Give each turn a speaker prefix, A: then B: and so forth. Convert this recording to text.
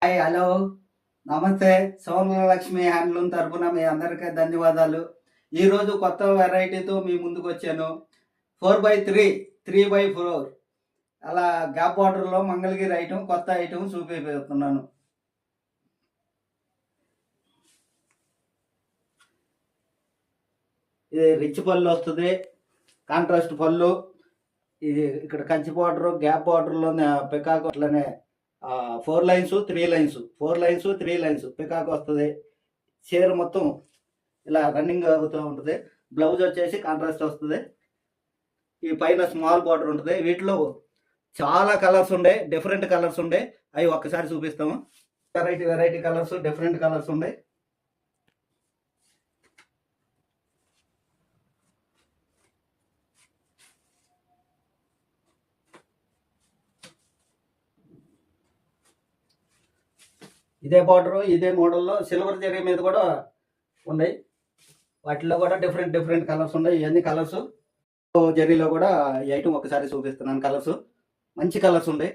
A: Hi, hello, నమస్తే. Soumyalakshmi handloom తరపున మీ అందరికీ ధన్యవాదాలు. ఈరోజు కొత్త వెరైటీతో మీ ముందుకు వచ్చాను. 4x3, 3x4 అలా గ్యాప్ బార్డర్లో మంగళగిరి ఐటమ్, కొత్త ఐటమ్ చూపిస్తున్నాను. ఇది రిచ్ పళ్ళు వస్తుంది, కాంట్రాస్ట్ పళ్ళు. ఇది ఇక్కడ కంచి బార్డర్, గ్యాప్ బార్డర్లో పికాక్ అట్లనే 4 lines 3 lines, 4 lines 3 lines peacock వస్తుంది. చీర మొత్తం ఇలా రన్నింగ్ అవుతూ ఉంటుంది. బ్లౌజ్ వచ్చేసి కాంట్రాస్ట్ వస్తుంది. ఈ పైన స్మాల్ బార్డర్ ఉంటుంది. వీటిలో చాలా కలర్స్ ఉండే, డిఫరెంట్ కలర్స్ ఉండే. అవి ఒక్కసారి చూపిస్తాము. వెరైటీ కలర్స్, డిఫరెంట్ కలర్స్ ఉండే. ఇదే బార్డరు, ఇదే మోడల్లో సిల్వర్ జరీ మీద కూడా ఉన్నాయి. వాటిలో కూడా డిఫరెంట్ కలర్స్ ఉన్నాయి. ఇవన్నీ కలర్స్ జరీలో కూడా ఈ ఐటమ్ ఒకసారి చూపిస్తున్నాను. కలర్స్ మంచి కలర్స్ ఉన్నాయి.